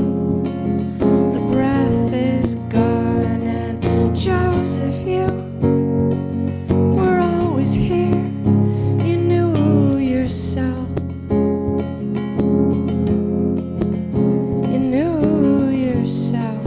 the breath is gone. And Joseph, you were always here, you knew yourself. You knew yourself.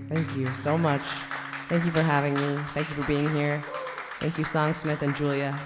Thank you so much. Thank you for having me. Thank you for being here. Thank you, Songsmith and Julia.